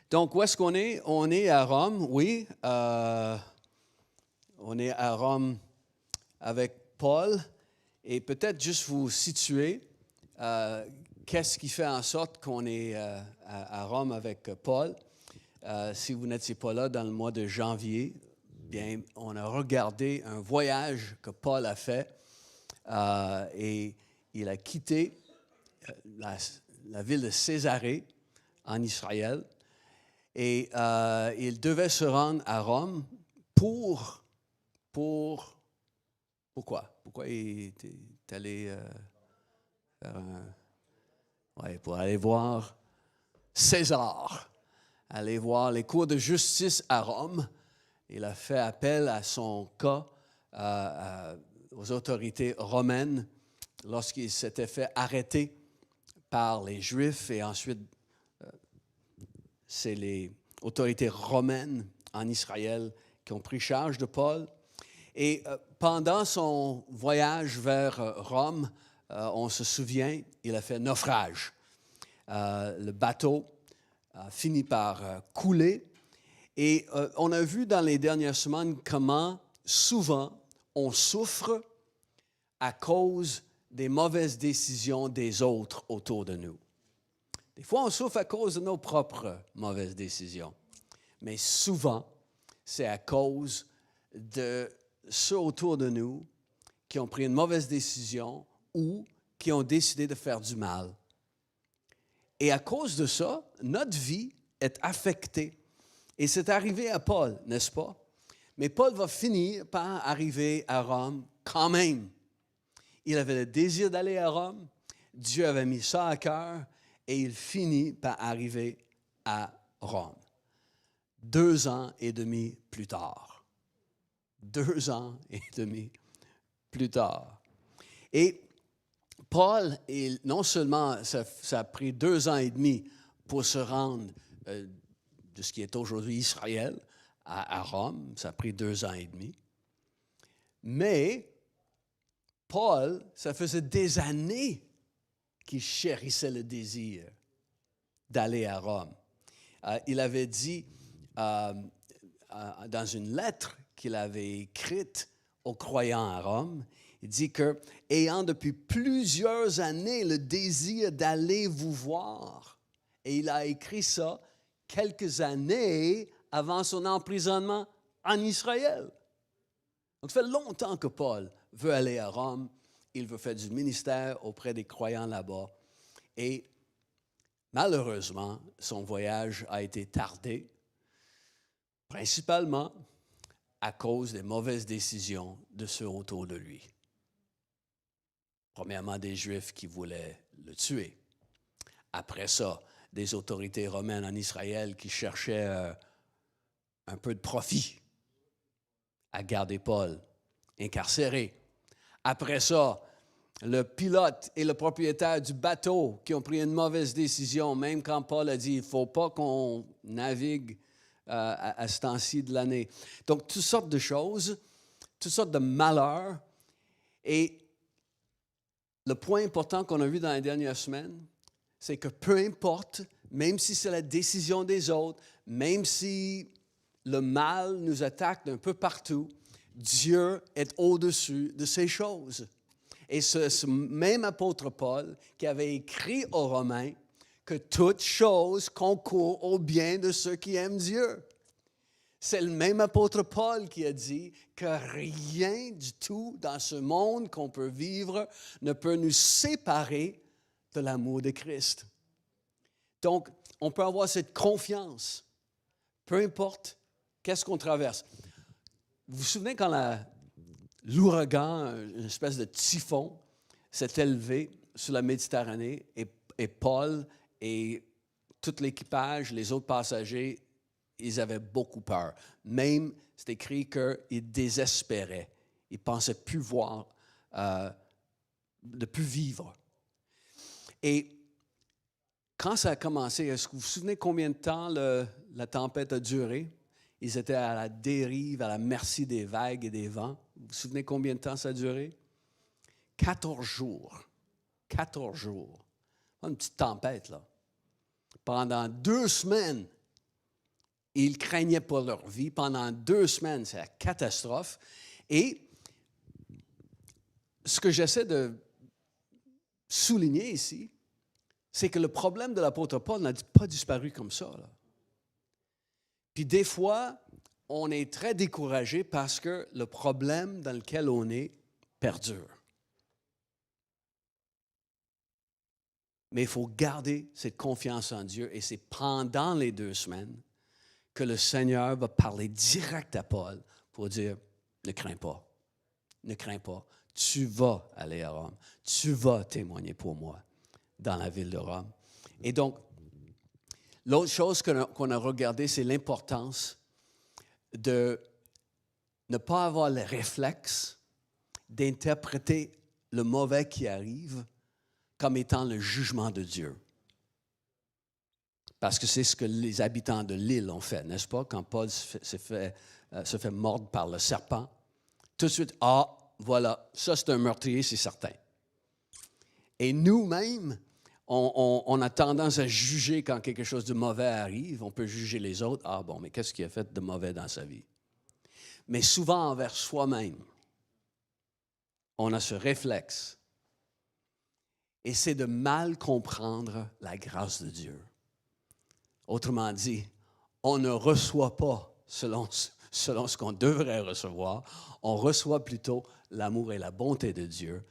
Donc, où est-ce qu'on est? On est à Rome, oui. On est à Rome avec Paul. Et peut-être juste vous situer, qu'est-ce qui fait en sorte qu'on est à Rome avec Paul? Si vous n'étiez pas là dans le mois de janvier, bien, on a regardé un voyage que Paul a fait et il a quitté la ville de Césarée en Israël et il devait se rendre à Rome pourquoi? Pourquoi il est allé faire pour aller voir César, aller voir les cours de justice à Rome. Il a fait appel à son cas aux autorités romaines lorsqu'il s'était fait arrêter par les Juifs et ensuite c'est les autorités romaines en Israël qui ont pris charge de Paul. Et pendant son voyage vers Rome, on se souvient, il a fait naufrage. Le bateau a fini par couler. Et on a vu dans les dernières semaines comment souvent on souffre à cause des mauvaises décisions des autres autour de nous. Des fois, on souffre à cause de nos propres mauvaises décisions. Mais souvent, c'est à cause de ceux autour de nous qui ont pris une mauvaise décision ou qui ont décidé de faire du mal. Et à cause de ça, notre vie est affectée. Et c'est arrivé à Paul, n'est-ce pas? Mais Paul va finir par arriver à Rome quand même. Il avait le désir d'aller à Rome. Dieu avait mis ça à cœur et il finit par arriver à Rome. 2 ans et demi plus tard. 2 ans et demi plus tard. Et Paul, non seulement ça a pris 2 ans et demi pour se rendre de ce qui est aujourd'hui Israël à Rome, ça a pris 2 ans et demi, mais Paul, ça faisait des années qu'il chérissait le désir d'aller à Rome. Il avait dit dans une lettre qu'il avait écrite aux croyants à Rome, il dit que, ayant depuis plusieurs années le désir d'aller vous voir, et il a écrit ça quelques années avant son emprisonnement en Israël. Donc, ça fait longtemps que Paul veut aller à Rome, il veut faire du ministère auprès des croyants là-bas, et malheureusement, son voyage a été tardé, principalement à cause des mauvaises décisions de ceux autour de lui. Premièrement, des Juifs qui voulaient le tuer. Après ça, des autorités romaines en Israël qui cherchaient un peu de profit à garder Paul incarcéré. Après ça, le pilote et le propriétaire du bateau qui ont pris une mauvaise décision, même quand Paul a dit il ne faut pas qu'on navigue à ce temps-ci de l'année. Donc, toutes sortes de choses, toutes sortes de malheurs. Et le point important qu'on a vu dans les dernières semaines, c'est que peu importe, même si c'est la décision des autres, même si le mal nous attaque d'un peu partout, Dieu est au-dessus de ces choses. Et ce même apôtre Paul qui avait écrit aux Romains que toute chose concourt au bien de ceux qui aiment Dieu. C'est le même apôtre Paul qui a dit que rien du tout dans ce monde qu'on peut vivre ne peut nous séparer de l'amour de Christ. Donc, on peut avoir cette confiance, peu importe qu'est-ce qu'on traverse. Vous vous souvenez quand l'ouragan, une espèce de typhon, s'est élevé sur la Méditerranée et Paul et tout l'équipage, les autres passagers, ils avaient beaucoup peur. Même, c'est écrit qu'ils désespéraient. Ils ne pensaient plus voir, de plus vivre. Et quand ça a commencé, est-ce que vous vous souvenez combien de temps la tempête a duré? Ils étaient à la dérive, à la merci des vagues et des vents. Vous vous souvenez combien de temps ça a duré? 14 jours. 14 jours. Une petite tempête, là. Pendant 2 semaines, Ils craignaient pour leur vie. Pendant 2 semaines, c'est la catastrophe. Et ce que j'essaie de souligner ici, c'est que le problème de l'apôtre Paul n'a pas disparu comme ça, là. Puis des fois, on est très découragé parce que le problème dans lequel on est perdure. Mais il faut garder cette confiance en Dieu et c'est pendant les 2 semaines que le Seigneur va parler direct à Paul pour dire, ne crains pas, ne crains pas, tu vas aller à Rome, tu vas témoigner pour moi dans la ville de Rome. Et donc, l'autre chose qu'on a regardé, c'est l'importance de ne pas avoir le réflexe d'interpréter le mauvais qui arrive comme étant le jugement de Dieu. Parce que c'est ce que les habitants de l'île ont fait, n'est-ce pas? Quand Paul se fait mordre par le serpent, tout de suite, voilà, ça c'est un meurtrier, c'est certain. Et nous-mêmes, on a tendance à juger quand quelque chose de mauvais arrive. On peut juger les autres. Mais qu'est-ce qu'il a fait de mauvais dans sa vie? Mais souvent envers soi-même, on a ce réflexe. Et c'est de mal comprendre la grâce de Dieu. Autrement dit, on ne reçoit pas selon ce qu'on devrait recevoir. On reçoit plutôt l'amour et la bonté de Dieu.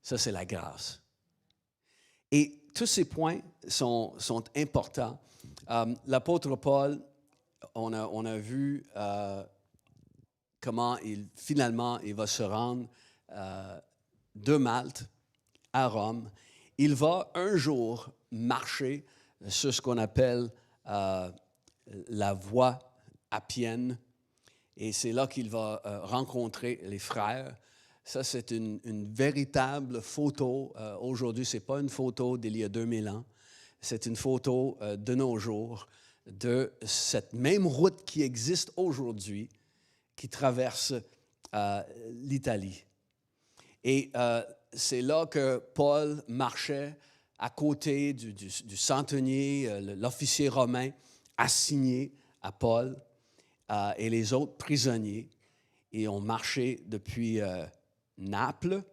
Ça, c'est la grâce. Et tous ces points sont importants. L'apôtre Paul, on a vu comment finalement il va se rendre de Malte à Rome. Il va un jour marcher sur ce qu'on appelle la voie appienne. Et c'est là qu'il va rencontrer les frères. Ça, c'est une véritable photo. Aujourd'hui, ce n'est pas une photo d'il y a 2000 ans. C'est une photo de nos jours de cette même route qui existe aujourd'hui, qui traverse l'Italie. Et c'est là que Paul marchait à côté du centenier, l'officier romain assigné à Paul et les autres prisonniers. Et on marchait depuis Napoli,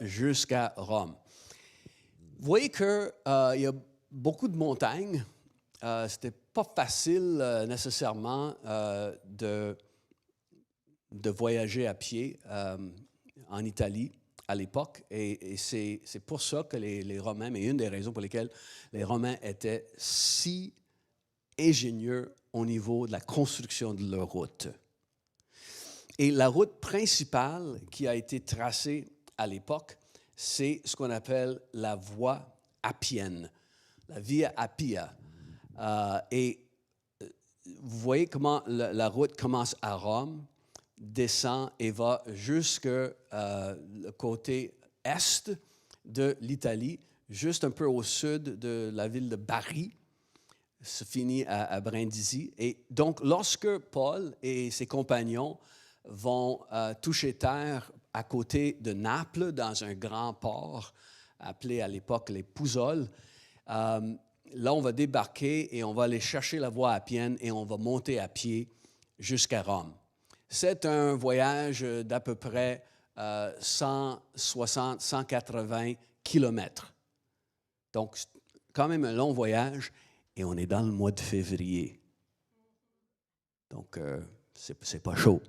jusqu'à Rome. Vous voyez qu'il y a beaucoup de montagnes. Ce n'était pas facile nécessairement de voyager à pied en Italie à l'époque. Et c'est pour ça que les Romains, mais une des raisons pour lesquelles les Romains étaient si ingénieux au niveau de la construction de leur route. Et la route principale qui a été tracée à l'époque, c'est ce qu'on appelle la voie appienne, la Via Appia. Et vous voyez comment la route commence à Rome, descend et va jusque le côté est de l'Italie, juste un peu au sud de la ville de Bari, se finit à Brindisi. Et donc, lorsque Paul et ses compagnons vont toucher terre à côté de Naples, dans un grand port appelé à l'époque les Pouzoles, là, on va débarquer et on va aller chercher la voie appienne et on va monter à pied jusqu'à Rome. C'est un voyage d'à peu près 160, 180 kilomètres. Donc, quand même un long voyage et on est dans le mois de février. Donc, c'est pas chaud.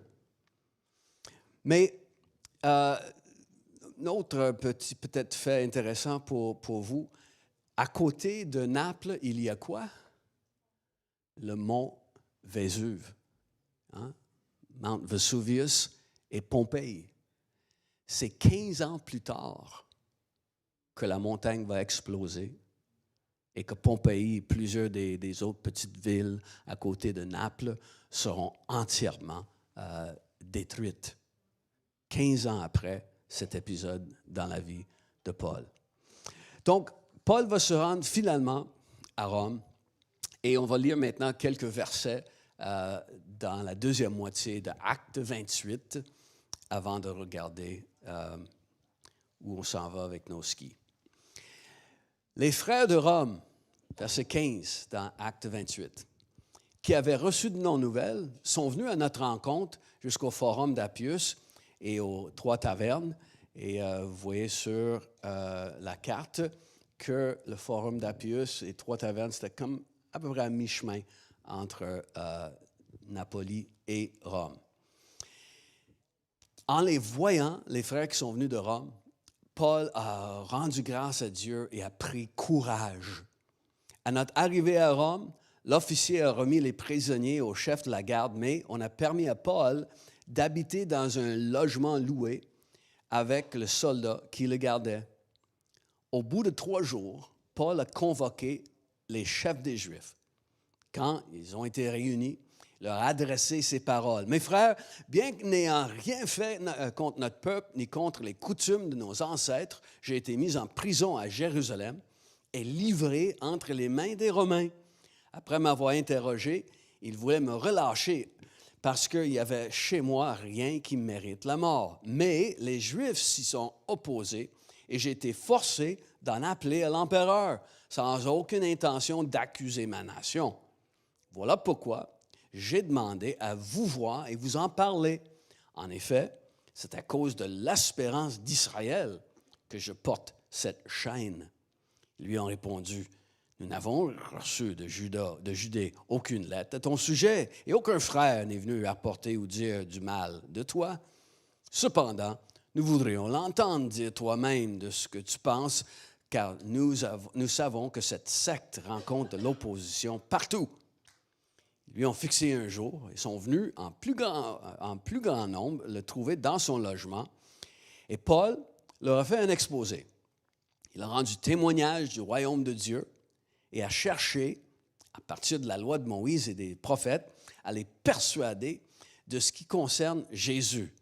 Mais, autre petit peut-être fait intéressant pour vous, à côté de Naples, il y a quoi? Le mont Vésuve. Hein? Mount Vesuvius et Pompéi. C'est 15 ans plus tard que la montagne va exploser et que Pompéi et plusieurs des autres petites villes à côté de Naples seront entièrement détruites. 15 ans après cet épisode dans la vie de Paul. Donc, Paul va se rendre finalement à Rome et on va lire maintenant quelques versets dans la deuxième moitié de Acte 28 avant de regarder où on s'en va avec nos skis. Les frères de Rome verset 15 dans Acte 28, qui avaient reçu de nos nouvelles, sont venus à notre rencontre jusqu'au forum d'Appius et aux 3 tavernes. Et vous voyez sur la carte que le forum d'Appius et 3 tavernes, c'était comme à peu près à mi-chemin entre Napoli et Rome. En les voyant, les frères qui sont venus de Rome, Paul a rendu grâce à Dieu et a pris courage. À notre arrivée à Rome, l'officier a remis les prisonniers au chef de la garde, mais on a permis à Paul d'habiter dans un logement loué avec le soldat qui le gardait. Au bout de 3 jours, Paul a convoqué les chefs des Juifs. Quand ils ont été réunis, il leur a adressé ces paroles. « Mes frères, bien que n'ayant rien fait contre notre peuple ni contre les coutumes de nos ancêtres, j'ai été mis en prison à Jérusalem et livré entre les mains des Romains. Après m'avoir interrogé, ils voulaient me relâcher parce qu'il y avait chez moi rien qui mérite la mort. Mais les Juifs s'y sont opposés et j'ai été forcé d'en appeler à l'empereur, sans aucune intention d'accuser ma nation. Voilà pourquoi j'ai demandé à vous voir et vous en parler. En effet, c'est à cause de l'espérance d'Israël que je porte cette chaîne. » Ils lui ont répondu, « Nous n'avons reçu de Judée aucune lettre à ton sujet, et aucun frère n'est venu apporter ou dire du mal de toi. Cependant, nous voudrions l'entendre dire toi-même de ce que tu penses, car nous savons que cette secte rencontre de l'opposition partout. » Ils lui ont fixé un jour et sont venus en plus grand nombre le trouver dans son logement. Et Paul leur a fait un exposé. Il a rendu témoignage du royaume de Dieu et a cherché, à partir de la loi de Moïse et des prophètes, à les persuader de ce qui concerne Jésus.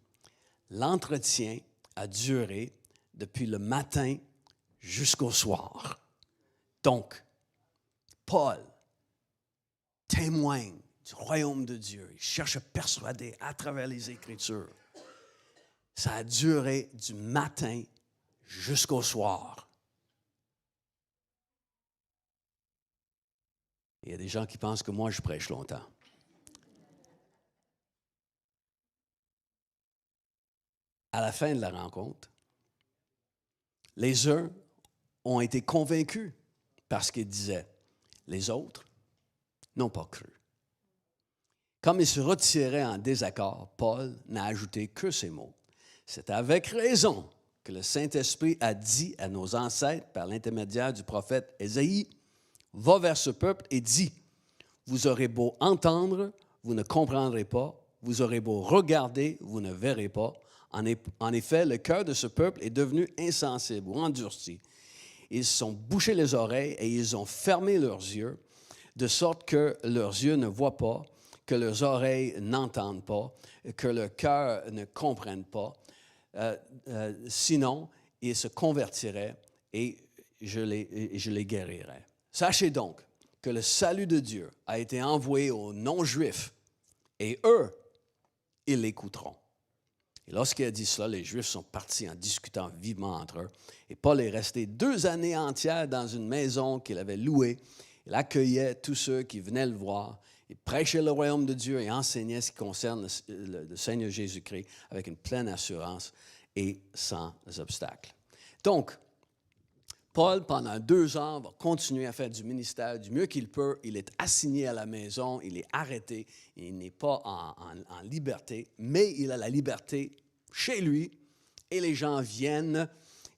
L'entretien a duré depuis le matin jusqu'au soir. Donc, Paul témoigne du royaume de Dieu. Il cherche à persuader à travers les Écritures. Ça a duré du matin jusqu'au soir. Il y a des gens qui pensent que moi, je prêche longtemps. À la fin de la rencontre, les uns ont été convaincus parce qu'ils disaient, les autres n'ont pas cru. Comme ils se retiraient en désaccord, Paul n'a ajouté que ces mots. C'est avec raison que le Saint-Esprit a dit à nos ancêtres par l'intermédiaire du prophète Ésaïe, « Va vers ce peuple et dis, vous aurez beau entendre, vous ne comprendrez pas, vous aurez beau regarder, vous ne verrez pas. En effet, le cœur de ce peuple est devenu insensible ou endurci. Ils se sont bouchés les oreilles et ils ont fermé leurs yeux, de sorte que leurs yeux ne voient pas, que leurs oreilles n'entendent pas, que leur cœur ne comprenne pas. Sinon, ils se convertiraient et je les guérirais. Sachez donc que le salut de Dieu a été envoyé aux non-juifs et eux, ils l'écouteront. » Et lorsqu'il a dit cela, les Juifs sont partis en discutant vivement entre eux. Et Paul est resté 2 années entières dans une maison qu'il avait louée. Il accueillait tous ceux qui venaient le voir. Il prêchait le royaume de Dieu et enseignait ce qui concerne le Seigneur Jésus-Christ avec une pleine assurance et sans obstacle. Donc, Paul, pendant 2 ans, va continuer à faire du ministère du mieux qu'il peut. Il est assigné à la maison, il est arrêté, il n'est pas en liberté, mais il a la liberté chez lui et les gens viennent.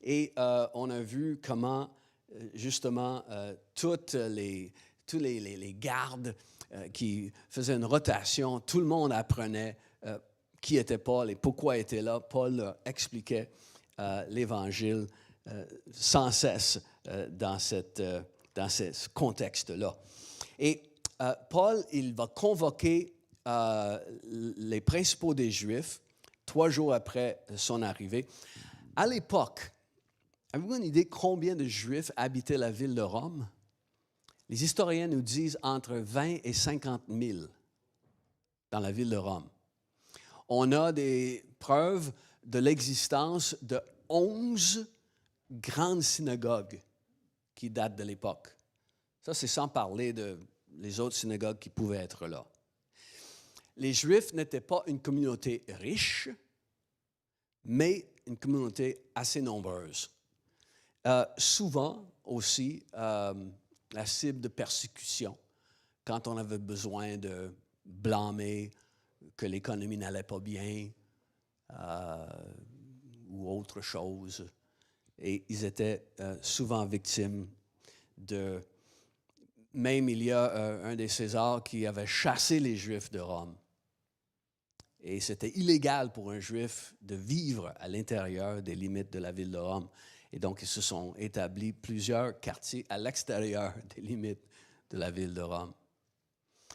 Et on a vu comment, justement, tous les gardes qui faisaient une rotation, tout le monde apprenait qui était Paul et pourquoi il était là. Paul leur expliquait l'Évangile sans cesse dans ce contexte-là. Et Paul, il va convoquer les principaux des Juifs 3 jours après son arrivée. À l'époque, avez-vous une idée combien de Juifs habitaient la ville de Rome? Les historiens nous disent entre 20 et 50 000 dans la ville de Rome. On a des preuves de l'existence de 11 grandes synagogues qui datent de l'époque. Ça, c'est sans parler des autres synagogues qui pouvaient être là. Les Juifs n'étaient pas une communauté riche, mais une communauté assez nombreuse. Souvent aussi, la cible de persécution, quand on avait besoin de blâmer que l'économie n'allait pas bien ou autre chose. Et ils étaient souvent victimes de... Même il y a un des Césars qui avait chassé les Juifs de Rome. Et c'était illégal pour un Juif de vivre à l'intérieur des limites de la ville de Rome. Et donc, ils se sont établis plusieurs quartiers à l'extérieur des limites de la ville de Rome.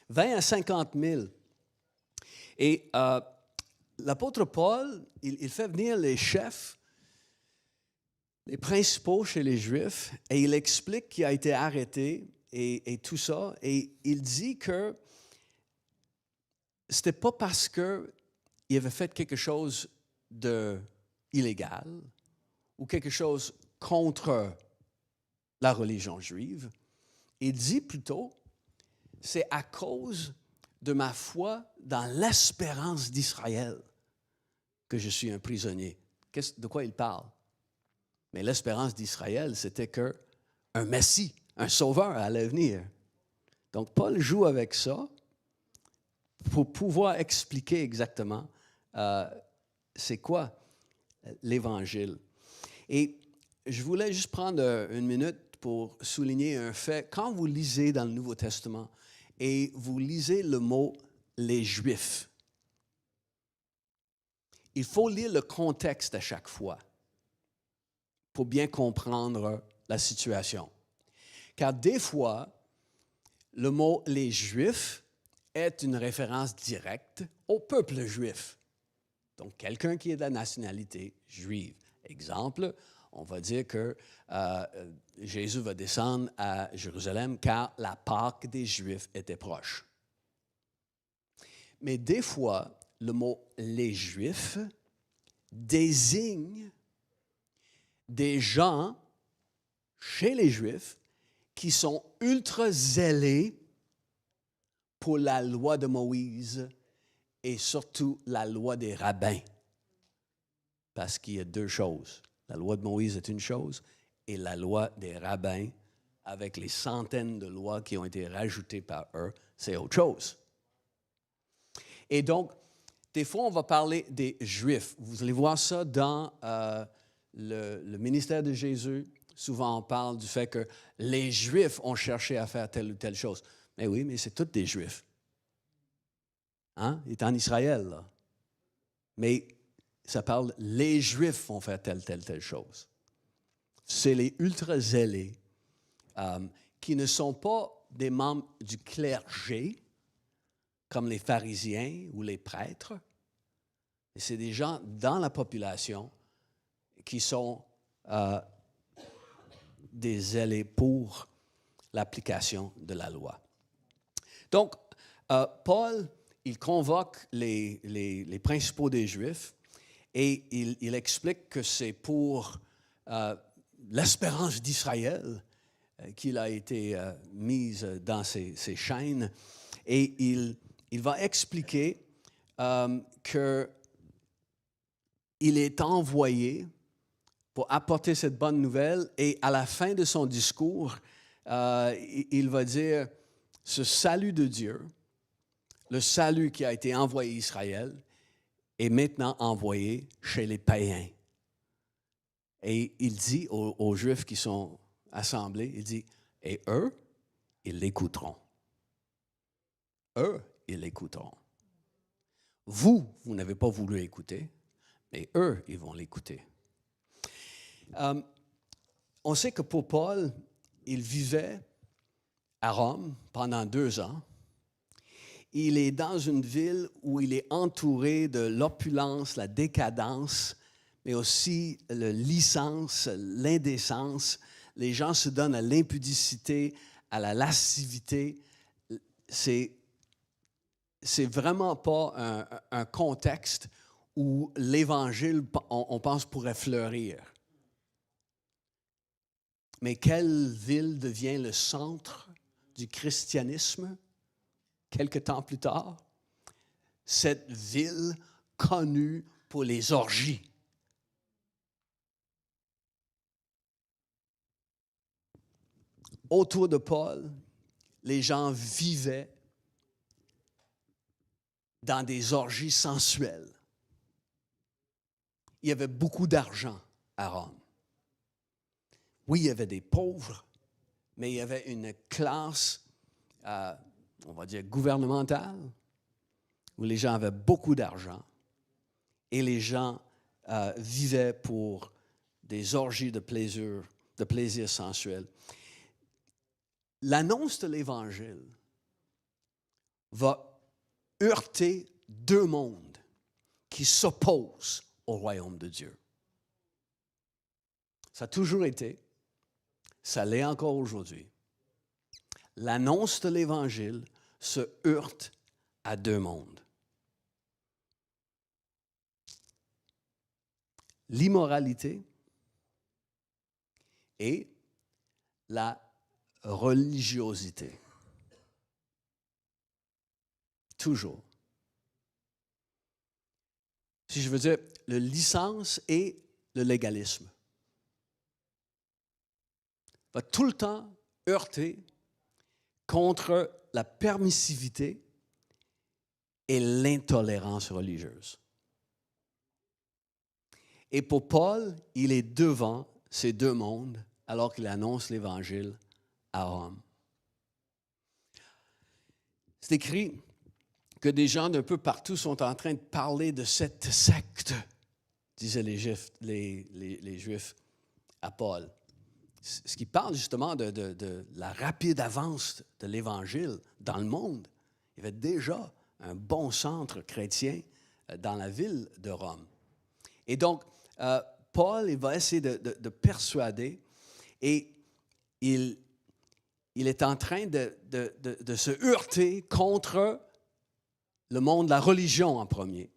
20 à 50 000. Et l'apôtre Paul, il fait venir les chefs, les principaux chez les Juifs, et il explique qu'il a été arrêté et tout ça. Et il dit que ce n'était pas parce qu'il avait fait quelque chose d'illégal ou quelque chose contre la religion juive. Il dit plutôt, c'est à cause de ma foi dans l'espérance d'Israël que je suis un prisonnier. De quoi il parle? Mais l'espérance d'Israël, c'était qu'un Messie, un sauveur allait venir. Donc, Paul joue avec ça pour pouvoir expliquer exactement c'est quoi l'Évangile. Et je voulais juste prendre une minute pour souligner un fait. Quand vous lisez dans le Nouveau Testament et vous lisez le mot « les Juifs », il faut lire le contexte à chaque fois pour bien comprendre la situation. Car des fois, le mot « les Juifs » est une référence directe au peuple juif. Donc, quelqu'un qui est de la nationalité juive. Exemple, on va dire que Jésus va descendre à Jérusalem car la Pâque des Juifs était proche. Mais des fois, le mot « les Juifs » désigne des gens chez les Juifs qui sont ultra zélés pour la loi de Moïse et surtout la loi des rabbins. Parce qu'il y a deux choses. La loi de Moïse est une chose et la loi des rabbins, avec les centaines de lois qui ont été rajoutées par eux, c'est autre chose. Et donc, des fois, on va parler des Juifs. Vous allez voir ça dans le ministère de Jésus. Souvent, on parle du fait que les Juifs ont cherché à faire telle ou telle chose. Mais oui, mais c'est tous des Juifs. Hein? Il est en Israël, là. Mais ça parle, les Juifs vont faire telle chose. C'est les ultra-zélés qui ne sont pas des membres du clergé, comme les pharisiens ou les prêtres. Et c'est des gens dans la population qui sont des zélés pour l'application de la loi. Donc, Paul, il convoque les principaux des Juifs et il explique que c'est pour l'espérance d'Israël qu'il a été mise dans ces chaînes. Et il va expliquer qu'il est envoyé pour apporter cette bonne nouvelle. Et à la fin de son discours, il va dire, ce salut de Dieu, le salut qui a été envoyé à Israël, est maintenant envoyé chez les païens. Et il dit aux Juifs qui sont assemblés, il dit, et eux, ils l'écouteront. Eux, ils l'écouteront. Vous n'avez pas voulu écouter, mais eux, ils vont l'écouter. On sait que pour Paul, il vivait à Rome pendant 2 ans. Il est dans une ville où il est entouré de l'opulence, la décadence, mais aussi la licence, l'indécence. Les gens se donnent à l'impudicité, à la lascivité. C'est vraiment pas un contexte où l'Évangile, on pense, pourrait fleurir. Mais quelle ville devient le centre du christianisme, quelque temps plus tard, cette ville connue pour les orgies. Autour de Paul, les gens vivaient dans des orgies sensuelles. Il y avait beaucoup d'argent à Rome. Oui, il y avait des pauvres, mais il y avait une classe, on va dire, gouvernementale, où les gens avaient beaucoup d'argent et les gens vivaient pour des orgies de plaisir sensuel. L'annonce de l'Évangile va heurter deux mondes qui s'opposent au royaume de Dieu. Ça a toujours été, ça l'est encore aujourd'hui. L'annonce de l'Évangile se heurte à deux mondes. L'immoralité et la religiosité. Toujours. Si je veux dire, le licence et le légalisme va tout le temps heurter contre la permissivité et l'intolérance religieuse. Et pour Paul, il est devant ces deux mondes alors qu'il annonce l'Évangile à Rome. C'est écrit que des gens d'un peu partout sont en train de parler de cette secte, disaient les Juifs à Paul. Ce qui parle justement de la rapide avance de l'Évangile dans le monde. Il y avait déjà un bon centre chrétien dans la ville de Rome. Et donc, Paul, il va essayer de persuader et il est en train de se heurter contre le monde de la religion en premier.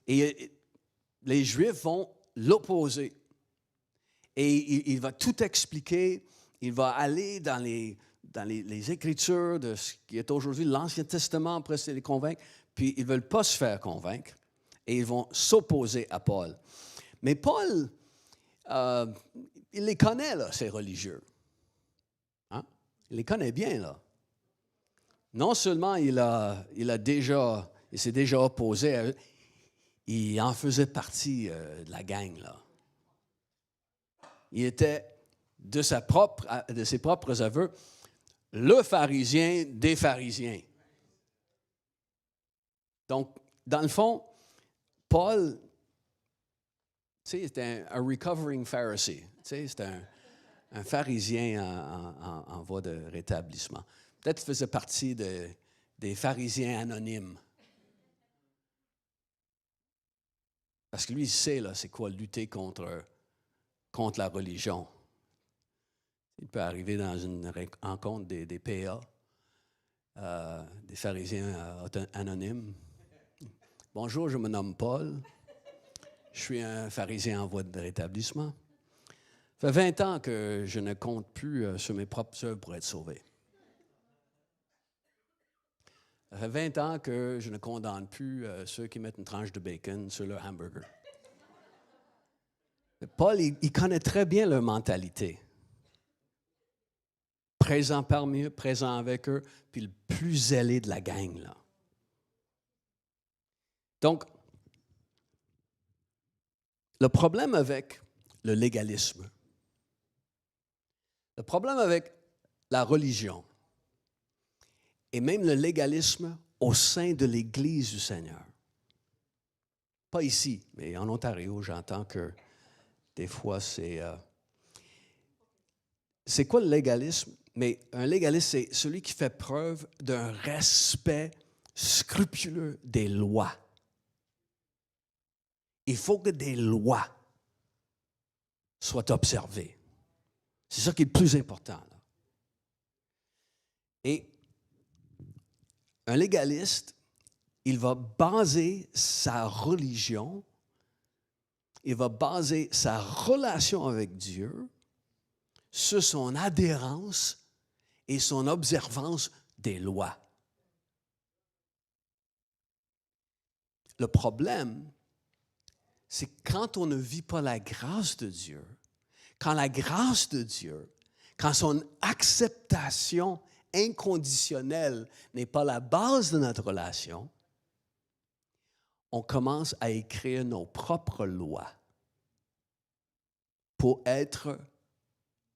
Et les Juifs vont l'opposer. Et il va tout expliquer. Il va aller dans les Écritures de ce qui est aujourd'hui l'Ancien Testament pour essayer de les convaincre. Puis ils ne veulent pas se faire convaincre. Et ils vont s'opposer à Paul. Mais Paul, il les connaît, là, ces religieux. Hein? Il les connaît bien, là. Non seulement il s'est déjà opposé à eux, il en faisait partie de la gang, là. Il était, de ses propres aveux, le pharisien des pharisiens. Donc, dans le fond, Paul, tu sais, c'était un recovering Pharisee. Tu sais, c'était un pharisien en voie de rétablissement. Peut-être qu'il faisait partie des pharisiens anonymes. Parce que lui, il sait, là, c'est quoi lutter contre la religion. Il peut arriver dans une rencontre des PA, des pharisiens anonymes. Bonjour, je me nomme Paul. Je suis un pharisien en voie de rétablissement. Ça fait 20 ans que je ne compte plus sur mes propres œuvres pour être sauvé. Ça fait 20 ans que je ne condamne plus ceux qui mettent une tranche de bacon sur leur hamburger. Paul, il connaît très bien leur mentalité. Présent parmi eux, présent avec eux, puis le plus zélé de la gang, là. Donc, le problème avec le légalisme, le problème avec la religion, et même le légalisme au sein de l'Église du Seigneur. Pas ici, mais en Ontario, j'entends que des fois, c'est quoi le légalisme? Mais un légaliste, c'est celui qui fait preuve d'un respect scrupuleux des lois. Il faut que des lois soient observées. C'est ça qui est le plus important, là. Et un légaliste, il va baser sa religion, il va baser sa relation avec Dieu sur son adhérence et son observance des lois. Le problème, c'est que quand on ne vit pas la grâce de Dieu, quand la grâce de Dieu, quand son acceptation inconditionnelle n'est pas la base de notre relation, on commence à écrire nos propres lois pour être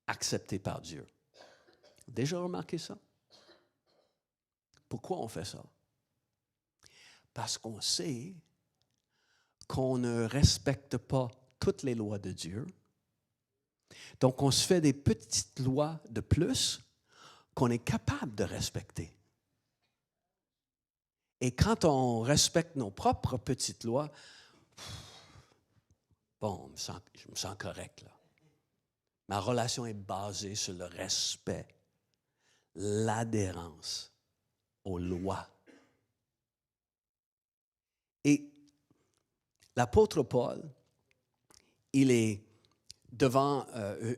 acceptés par Dieu. Déjà remarqué ça? Pourquoi on fait ça? Parce qu'on sait qu'on ne respecte pas toutes les lois de Dieu. Donc, on se fait des petites lois de plus qu'on est capable de respecter. Et quand on respecte nos propres petites lois, bon, je me sens correct, là. Ma relation est basée sur le respect, l'adhérence aux lois. Et l'apôtre Paul, il est devant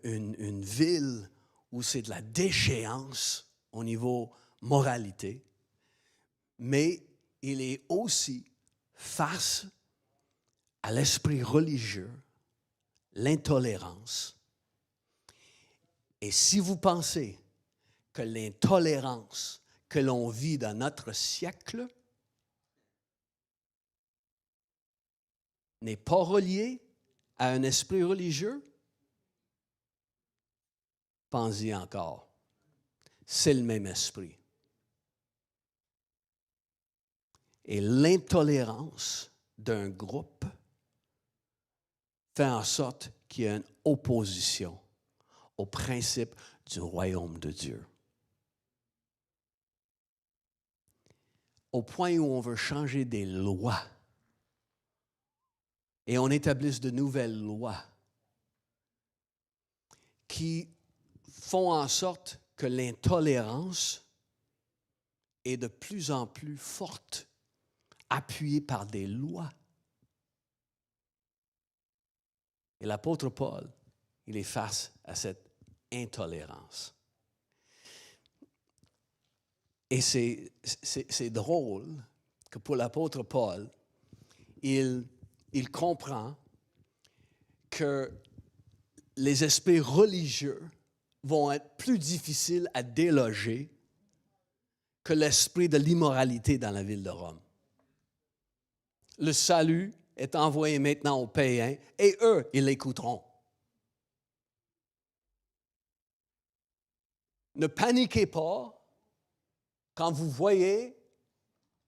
une ville où c'est de la déchéance au niveau moralité, mais il est aussi face à l'esprit religieux, l'intolérance. Et si vous pensez que l'intolérance que l'on vit dans notre siècle n'est pas reliée à un esprit religieux, pensez-y encore. C'est le même esprit. Et l'intolérance d'un groupe fait en sorte qu'il y a une opposition au principe du royaume de Dieu. Au point où on veut changer des lois et on établisse de nouvelles lois qui font en sorte que l'intolérance est de plus en plus forte, appuyée par des lois. Et l'apôtre Paul, il est face à cette intolérance. Et c'est drôle que pour l'apôtre Paul, il comprend que les esprits religieux vont être plus difficiles à déloger que l'esprit de l'immoralité dans la ville de Rome. Le salut est envoyé maintenant aux païens et eux, ils l'écouteront. Ne paniquez pas quand vous voyez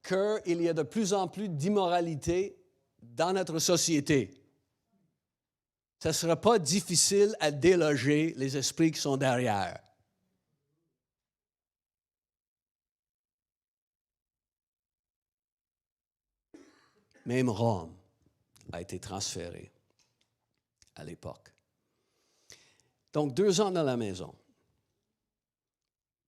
qu'il y a de plus en plus d'immoralité dans notre société. Ce ne sera pas difficile à déloger les esprits qui sont derrière. Même Rome a été transférée à l'époque. Donc, 2 ans dans la maison.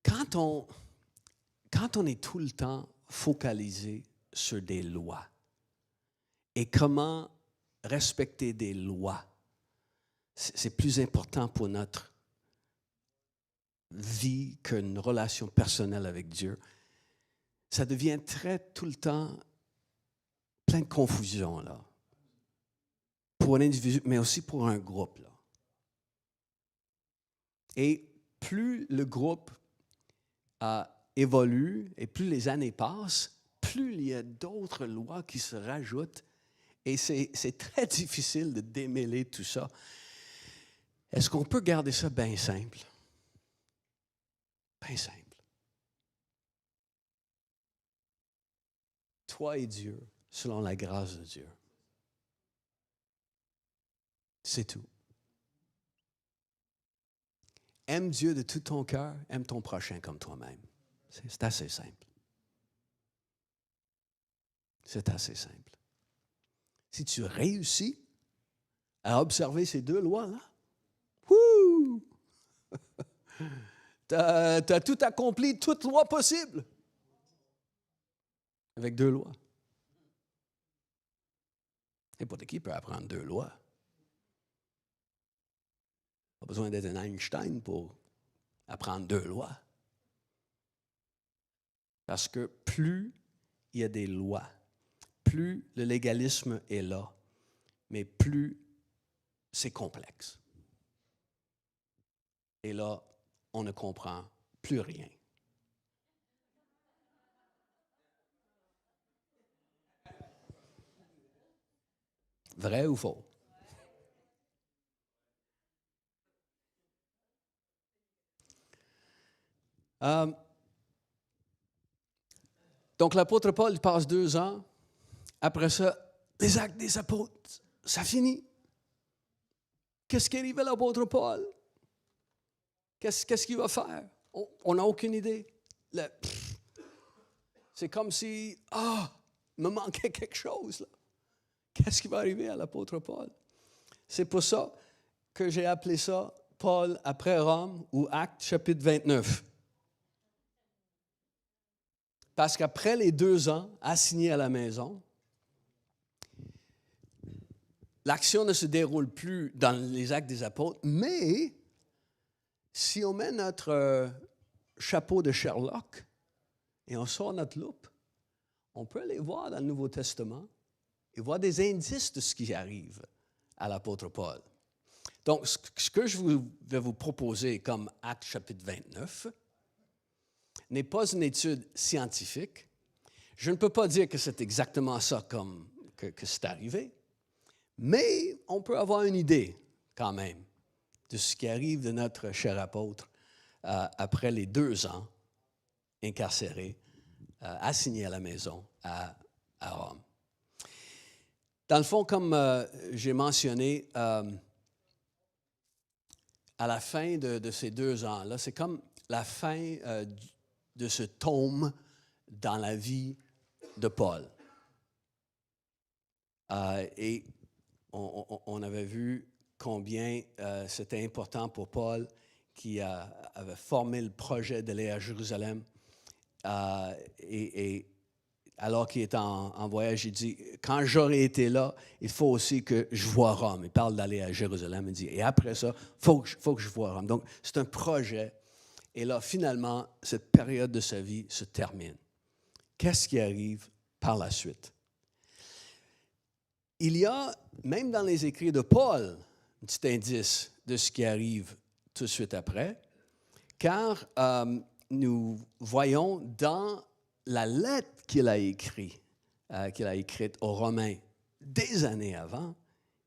Quand on est tout le temps focalisé sur des lois et comment respecter des lois, c'est plus important pour notre vie qu'une relation personnelle avec Dieu. Ça devient tout le temps plein de confusion, là. Pour un individu, mais aussi pour un groupe, là. Et plus le groupe évolue et plus les années passent, plus il y a d'autres lois qui se rajoutent et c'est très difficile de démêler tout ça. Est-ce qu'on peut garder ça bien simple? Bien simple. Toi et Dieu, selon la grâce de Dieu. C'est tout. Aime Dieu de tout ton cœur, aime ton prochain comme toi-même. C'est assez simple. C'est assez simple. Si tu réussis à observer ces 2 lois-là, tu as tout accompli, toute loi possible. Avec 2 lois. N'importe qui peut apprendre 2 lois. Pas besoin d'être un Einstein pour apprendre 2 lois. Parce que plus il y a des lois, plus le légalisme est là, mais plus c'est complexe. Et là, on ne comprend plus rien. Vrai ou faux? Donc, l'apôtre Paul, il passe 2 ans. Après ça, les actes des apôtres, ça finit. Qu'est-ce qui arrive à l'apôtre Paul? Qu'est-ce qu'il va faire? On n'a aucune idée. C'est comme si, il me manquait quelque chose. Là. Qu'est-ce qui va arriver à l'apôtre Paul? C'est pour ça que j'ai appelé ça Paul après Rome ou Actes chapitre 29. Parce qu'après les 2 ans assignés à la maison, l'action ne se déroule plus dans les actes des apôtres, mais si on met notre chapeau de Sherlock et on sort notre loupe, on peut aller voir dans le Nouveau Testament et voir des indices de ce qui arrive à l'apôtre Paul. Donc, ce que je vais vous proposer comme Actes chapitre 29 n'est pas une étude scientifique. Je ne peux pas dire que c'est exactement ça que c'est arrivé, mais on peut avoir une idée quand même de ce qui arrive de notre cher apôtre après les 2 ans incarcéré, assigné à la maison à Rome. Dans le fond, comme j'ai mentionné, à la fin de ces 2 ans-là, c'est comme la fin de ce tome dans la vie de Paul. Et on avait vu combien c'était important pour Paul qui avait formé le projet d'aller à Jérusalem. Et alors qu'il est en voyage, il dit, quand j'aurai été là, il faut aussi que je voie Rome. Il parle d'aller à Jérusalem. Il dit, et après ça, il faut que je voie Rome. Donc, c'est un projet. Et là, finalement, cette période de sa vie se termine. Qu'est-ce qui arrive par la suite? Il y a, même dans les écrits de Paul, un petit indice de ce qui arrive tout de suite après, car nous voyons dans la lettre qu'il a écrite aux Romains des années avant,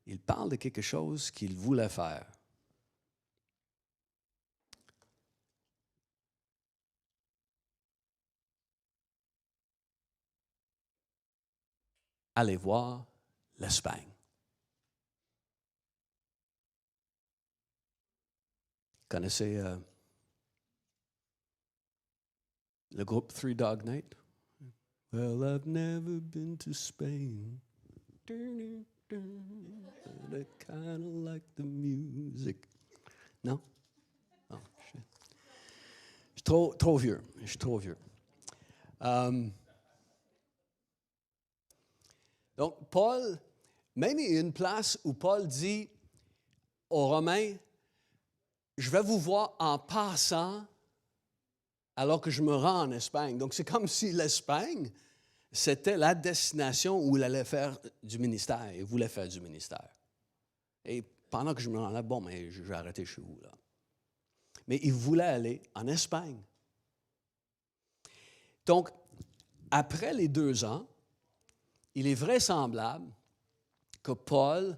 il parle de quelque chose qu'il voulait faire. Allez voir l'Espagne. Vous connaissez le groupe Three Dog Night? Well, I've never been to Spain. But I kind of like the music. Non? Oh, je suis trop vieux. Je suis trop vieux. Donc, Paul, même il y a une place où Paul dit aux Romains, je vais vous voir en passant alors que je me rends en Espagne. Donc, c'est comme si l'Espagne, c'était la destination où il allait faire du ministère. Il voulait faire du ministère. Et pendant que je me rendais, mais je vais arrêter chez vous, là. Mais il voulait aller en Espagne. Donc, après les 2 ans, il est vraisemblable que Paul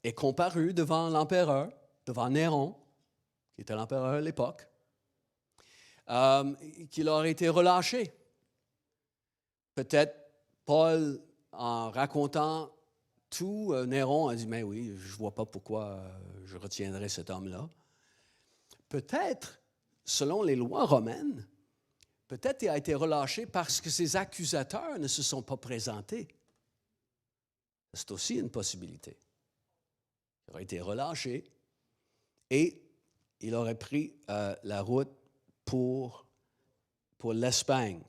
est comparu devant l'empereur, devant Néron, qui était l'empereur à l'époque, qu'il aurait été relâché. Peut-être Paul, en racontant tout, Néron a dit, mais oui, je ne vois pas pourquoi je retiendrai cet homme-là. Peut-être, selon les lois romaines, peut-être il a été relâché parce que ses accusateurs ne se sont pas présentés. C'est aussi une possibilité. Il aurait été relâché et il aurait pris la route pour l'Espagne.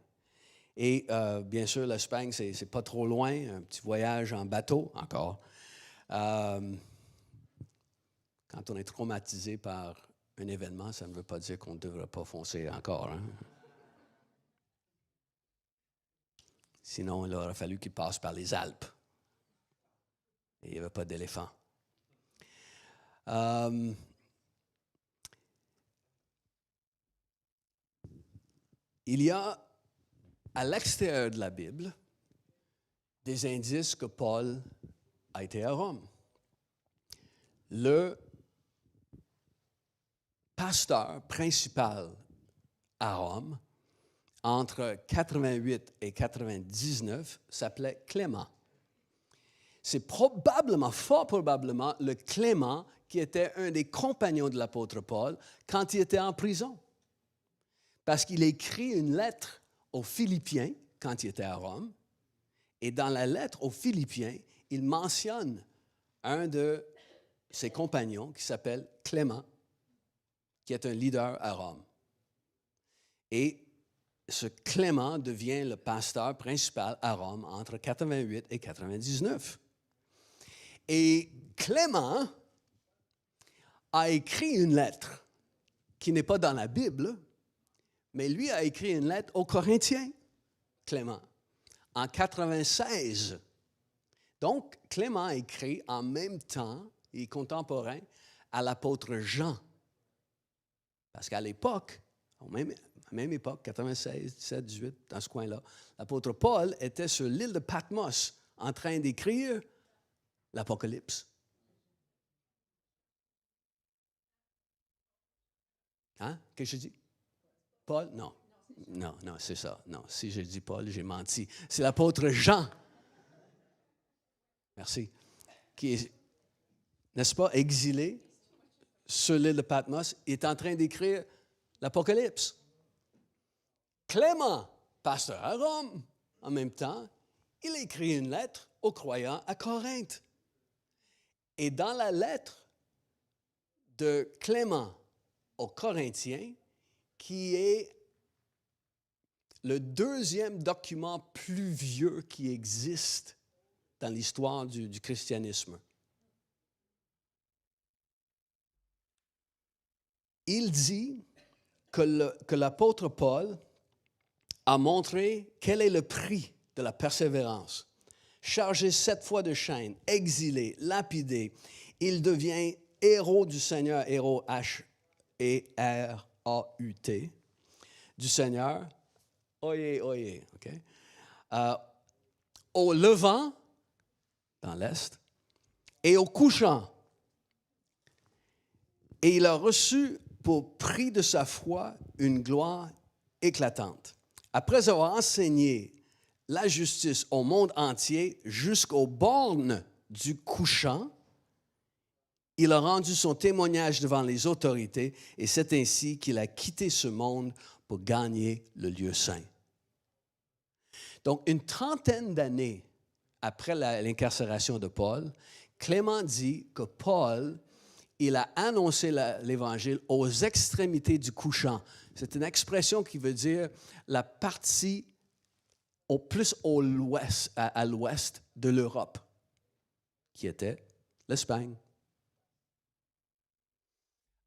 Et bien sûr, l'Espagne, c'est pas trop loin, un petit voyage en bateau encore. Quand on est traumatisé par un événement, ça ne veut pas dire qu'on ne devrait pas foncer encore. Hein? Sinon, il aurait fallu qu'il passe par les Alpes. Et il n'y avait pas d'éléphant. Il y a, à l'extérieur de la Bible, des indices que Paul a été à Rome. Le pasteur principal à Rome, entre 88 et 99, s'appelait Clément. C'est probablement, fort probablement, le Clément qui était un des compagnons de l'apôtre Paul quand il était en prison. Parce qu'il écrit une lettre aux Philippiens quand il était à Rome, et dans la lettre aux Philippiens, il mentionne un de ses compagnons qui s'appelle Clément, qui est un leader à Rome. Et ce Clément devient le pasteur principal à Rome entre 88 et 99. Et Clément a écrit une lettre qui n'est pas dans la Bible, mais lui a écrit une lettre aux Corinthiens, Clément, en 96. Donc, Clément a écrit en même temps, il est contemporain, à l'apôtre Jean. Parce qu'à l'époque, à la même époque, 96, 17, 18, dans ce coin-là, l'apôtre Paul était sur l'île de Patmos en train d'écrire l'Apocalypse. Hein? Qu'est-ce que je dis? Paul? Non. Non, c'est ça. Non, si je dis Paul, j'ai menti. C'est l'apôtre Jean. Merci. Qui est, n'est-ce pas, exilé sur l'île de Patmos, il est en train d'écrire l'Apocalypse. Clément, pasteur à Rome, en même temps, il écrit une lettre aux croyants à Corinthe. Et dans la lettre de Clément aux Corinthiens, qui est le deuxième document plus vieux qui existe dans l'histoire du christianisme. Il dit que l'apôtre Paul a montré quel est le prix de la persévérance. Chargé 7 fois de chaînes, exilé, lapidé, il devient héros du Seigneur, héros H-E-R-A-U-T, du Seigneur, oyez, OK? Au levant, dans l'Est, et au couchant. Et il a reçu pour prix de sa foi une gloire éclatante. Après avoir enseigné la justice au monde entier jusqu'aux bornes du couchant, il a rendu son témoignage devant les autorités et c'est ainsi qu'il a quitté ce monde pour gagner le lieu saint. Donc, une trentaine d'années après l'incarcération de Paul, Clément dit que Paul, il a annoncé l'Évangile aux extrémités du couchant. C'est une expression qui veut dire la partie plus à l'ouest de l'Europe, qui était l'Espagne.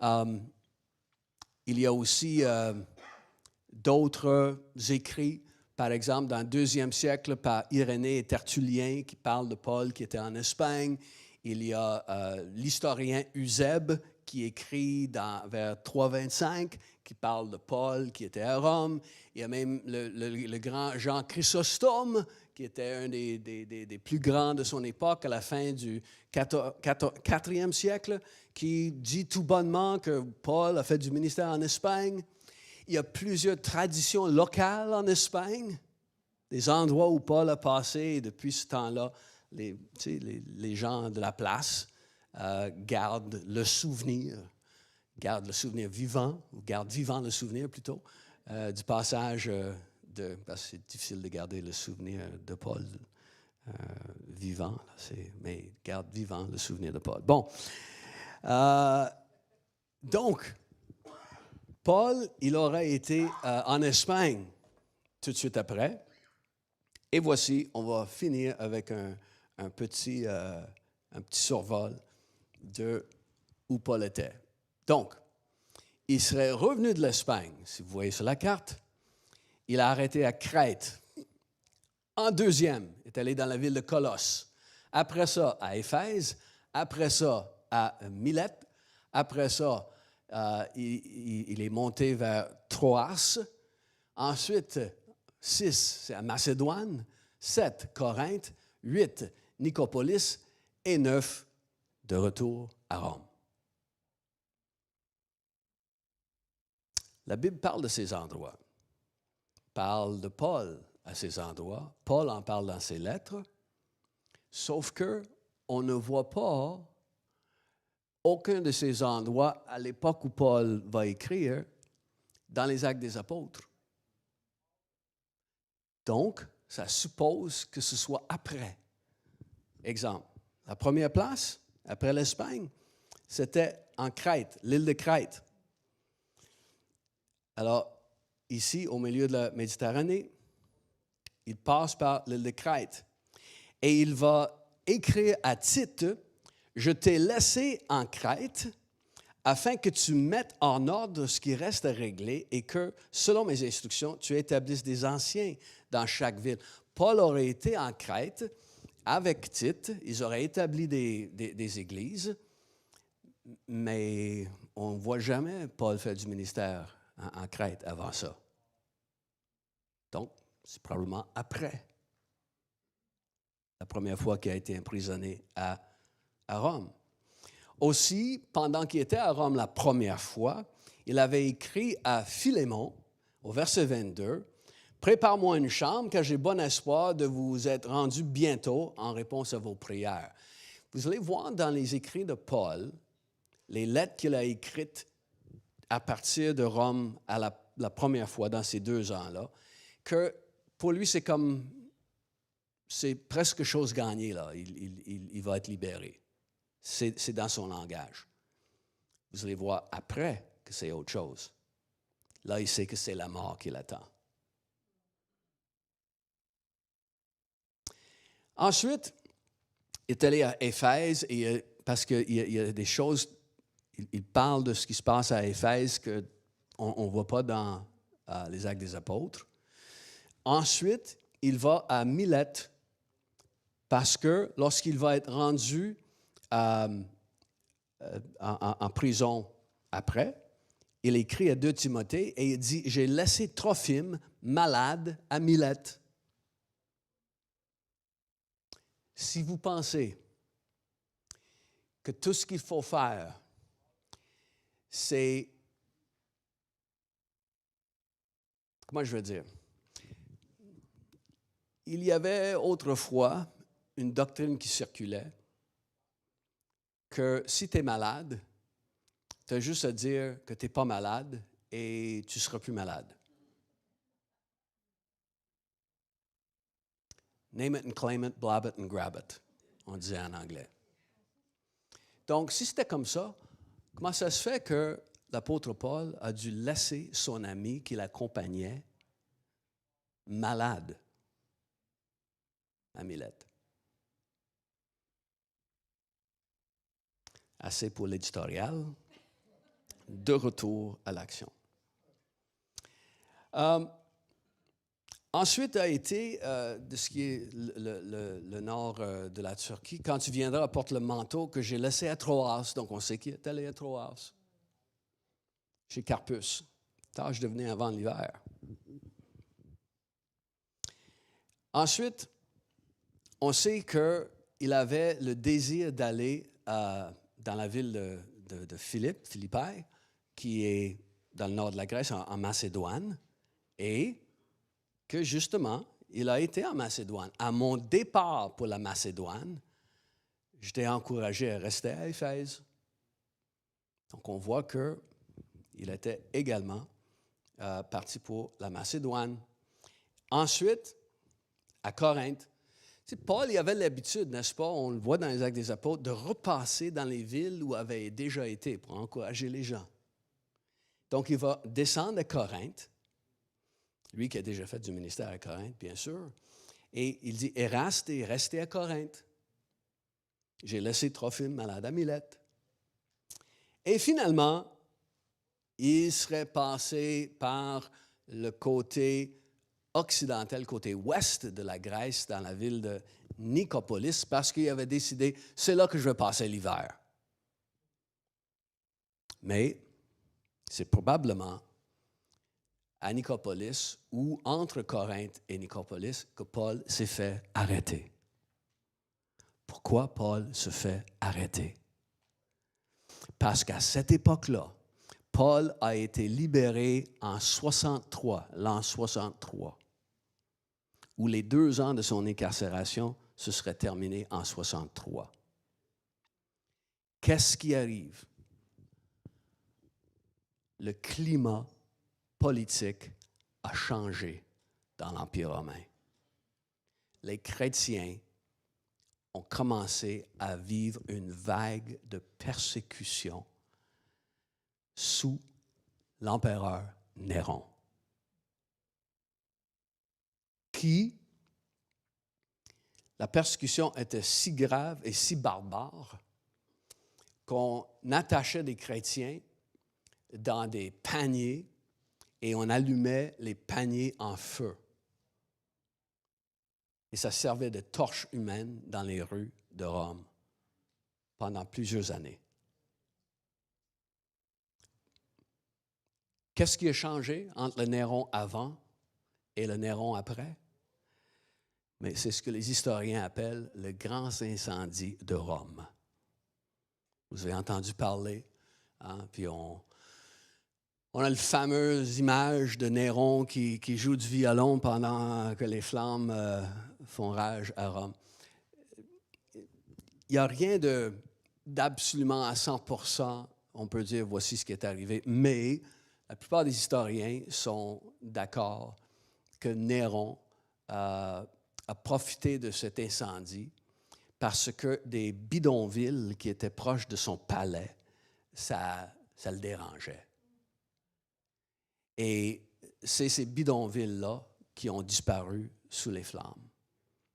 Il y a aussi d'autres écrits, par exemple, dans le 2e siècle, par Irénée et Tertullien, qui parlent de Paul qui était en Espagne. Il y a l'historien Eusèbe, qui écrit vers 325, qui parle de Paul qui était à Rome. Il y a même le grand Jean Chrysostome, qui était un des plus grands de son époque, à la fin du 4e siècle, qui dit tout bonnement que Paul a fait du ministère en Espagne. Il y a plusieurs traditions locales en Espagne, des endroits où Paul a passé, et depuis ce temps-là, les gens de la place gardent le souvenir vivant, ou gardent vivant le souvenir plutôt, du passage parce que c'est difficile de garder le souvenir de Paul vivant, mais garde vivant le souvenir de Paul. Bon, donc, Paul, il aurait été en Espagne tout de suite après. Et voici, on va finir avec un petit survol de où Paul était. Donc, il serait revenu de l'Espagne, si vous voyez sur la carte. Il a arrêté à Crète, En deuxième, il est allé dans la ville de Colosse. Après ça, à Éphèse. Après ça, à Milette. Après ça, il est monté vers Troas. Ensuite, 6, c'est à Macédoine. 7, Corinthe. 8, Nicopolis. Et 9, de retour à Rome. La Bible parle de ces endroits, parle de Paul à ces endroits. Paul en parle dans ses lettres, sauf qu'on ne voit pas aucun de ces endroits à l'époque où Paul va écrire dans les Actes des Apôtres. Donc, ça suppose que ce soit après. Exemple, la première place, après l'Espagne, c'était en Crète, l'île de Crète. Alors, ici, au milieu de la Méditerranée, il passe par l'île de Crète. Et il va écrire à Tite, « Je t'ai laissé en Crète afin que tu mettes en ordre ce qui reste à régler et que, selon mes instructions, tu établisses des anciens dans chaque ville. » Paul aurait été en Crète avec Tite, ils auraient établi des églises, mais on ne voit jamais Paul faire du ministère en Crète avant ça. Donc, c'est probablement après la première fois qu'il a été emprisonné à Rome. Aussi, pendant qu'il était à Rome la première fois, il avait écrit à Philémon, au verset 22, « Prépare-moi une chambre, car j'ai bon espoir de vous être rendu bientôt en réponse à vos prières. » Vous allez voir dans les écrits de Paul, les lettres qu'il a écrites à partir de Rome à la première fois dans ces 2 ans-là, que pour lui, c'est presque chose gagnée, là. Il va être libéré. C'est dans son langage. Vous allez voir après que c'est autre chose. Là, il sait que c'est la mort qui l'attend. Ensuite, il est allé à Éphèse, parce qu'il y a des choses, il parle de ce qui se passe à Éphèse qu'on ne voit pas dans les Actes des Apôtres. Ensuite, il va à Milette, parce que lorsqu'il va être rendu en prison après, il écrit à 2 Timothée et il dit « J'ai laissé Trophime malade à Milette. » Si vous pensez que tout ce qu'il faut faire, c'est, comment je veux dire, il y avait autrefois une doctrine qui circulait que si tu es malade, tu as juste à dire que tu n'es pas malade et tu ne seras plus malade. Name it and claim it, blab it and grab it, on disait en anglais. Donc, si c'était comme ça, comment ça se fait que l'apôtre Paul a dû laisser son ami qui l'accompagnait malade à Milette? Assez pour l'éditorial. De retour à l'action. Ensuite a été de ce qui est le nord de la Turquie. Quand tu viendras, apporte le manteau que j'ai laissé à Troas. Donc, on sait qu'il est allé à Troas, chez Carpus. Tâche de venir avant l'hiver. Ensuite, on sait qu'il avait le désir d'aller dans la ville de Philippi, qui est dans le nord de la Grèce, en Macédoine, et que justement, il a été en Macédoine. À mon départ pour la Macédoine, je t'ai encouragé à rester à Éphèse. Donc, on voit qu'il était également parti pour la Macédoine. Ensuite, à Corinthe, Paul il avait l'habitude, n'est-ce pas, on le voit dans les Actes des Apôtres, de repasser dans les villes où il avait déjà été pour encourager les gens. Donc, il va descendre à Corinthe, lui qui a déjà fait du ministère à Corinthe, bien sûr, et il dit, « Eraste est resté à Corinthe. J'ai laissé Trophime malade à Milette. » Et finalement, il serait passé par le côté occidentale, côté ouest de la Grèce, dans la ville de Nicopolis, parce qu'il avait décidé, c'est là que je vais passer l'hiver. Mais c'est probablement à Nicopolis ou entre Corinthe et Nicopolis que Paul s'est fait arrêter. Pourquoi Paul se fait arrêter? Parce qu'à cette époque-là, Paul a été libéré en 63, l'an 63, où les 2 ans de son incarcération se seraient terminés en 63. Qu'est-ce qui arrive? Le climat politique a changé dans l'Empire romain. Les chrétiens ont commencé à vivre une vague de persécution sous l'empereur Néron, la persécution était si grave et si barbare qu'on attachait des chrétiens dans des paniers et on allumait les paniers en feu. Et ça servait de torche humaine dans les rues de Rome pendant plusieurs années. Qu'est-ce qui a changé entre le Néron avant et le Néron après? Mais c'est ce que les historiens appellent le grand incendie de Rome. Vous avez entendu parler, hein? Puis on a la fameuse image de Néron qui joue du violon pendant que les flammes font rage à Rome. Il n'y a rien d'absolument à 100%, on peut dire voici ce qui est arrivé, mais la plupart des historiens sont d'accord que Néron a profité de cet incendie parce que des bidonvilles qui étaient proches de son palais, ça le dérangeait. Et c'est ces bidonvilles-là qui ont disparu sous les flammes.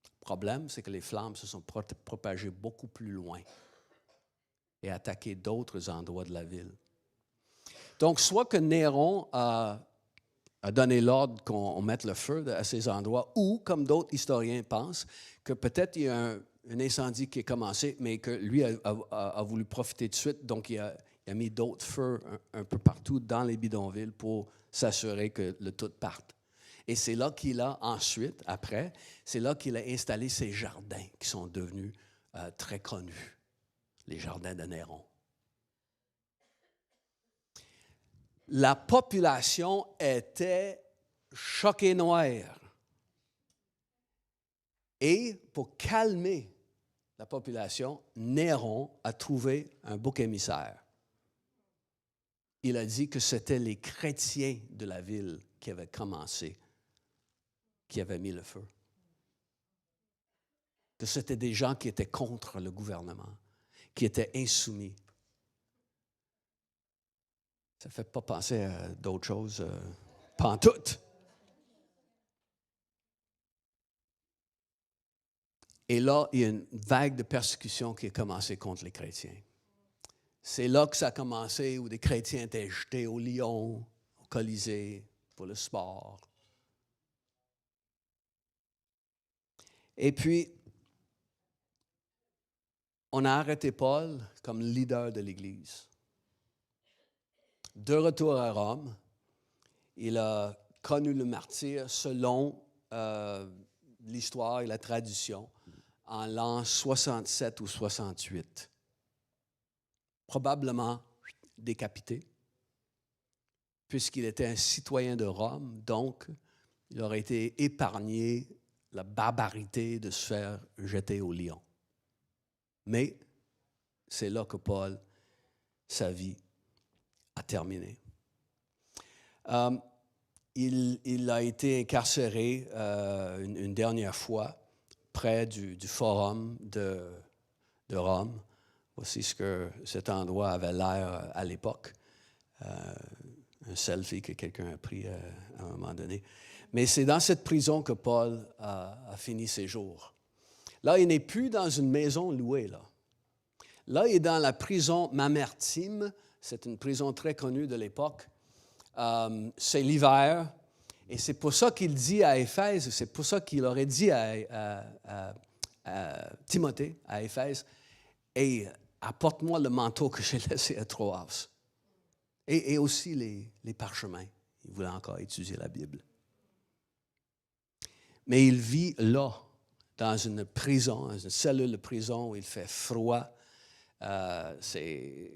Le problème, c'est que les flammes se sont propagées beaucoup plus loin et attaqué d'autres endroits de la ville. Donc, soit que Néron a donné l'ordre qu'on mette le feu à ces endroits, ou, comme d'autres historiens pensent, que peut-être il y a un incendie qui est commencé, mais que lui a voulu profiter de suite, donc il a mis d'autres feux un peu partout dans les bidonvilles pour s'assurer que le tout parte. Et c'est là qu'il a ensuite, après, c'est là qu'il a installé ces jardins qui sont devenus très connus, les jardins de Néron. La population était choquée noire. Et pour calmer la population, Néron a trouvé un bouc émissaire. Il a dit que c'était les chrétiens de la ville qui avaient commencé, qui avaient mis le feu. Que c'était des gens qui étaient contre le gouvernement, qui étaient insoumis. Ça ne fait pas penser à d'autres choses, pantoute. Et là, il y a une vague de persécution qui a commencé contre les chrétiens. C'est là que ça a commencé, où des chrétiens étaient jetés au lion, au Colisée, pour le sport. Et puis, on a arrêté Paul comme leader de l'Église. De retour à Rome, il a connu le martyre selon l'histoire et la tradition en l'an 67 ou 68. Probablement décapité, puisqu'il était un citoyen de Rome, donc il aurait été épargné la barbarité de se faire jeter au lion. Mais c'est là que Paul, sa vie, a terminé. Il a été incarcéré une dernière fois près du forum de Rome. Voici ce que cet endroit avait l'air à l'époque. Un selfie que quelqu'un a pris à un moment donné. Mais c'est dans cette prison que Paul a fini ses jours. Là, il n'est plus dans une maison louée. Là, il est dans la prison Mamertime. C'est une prison très connue de l'époque. C'est l'hiver Et c'est pour ça qu'il dit à Éphèse, c'est pour ça qu'il aurait dit à Timothée, à Éphèse, « Hey, apporte-moi le manteau que j'ai laissé à Troas. » Et aussi les parchemins. Il voulait encore étudier la Bible. Mais il vit là, dans une prison, dans une cellule de prison où il fait froid. Les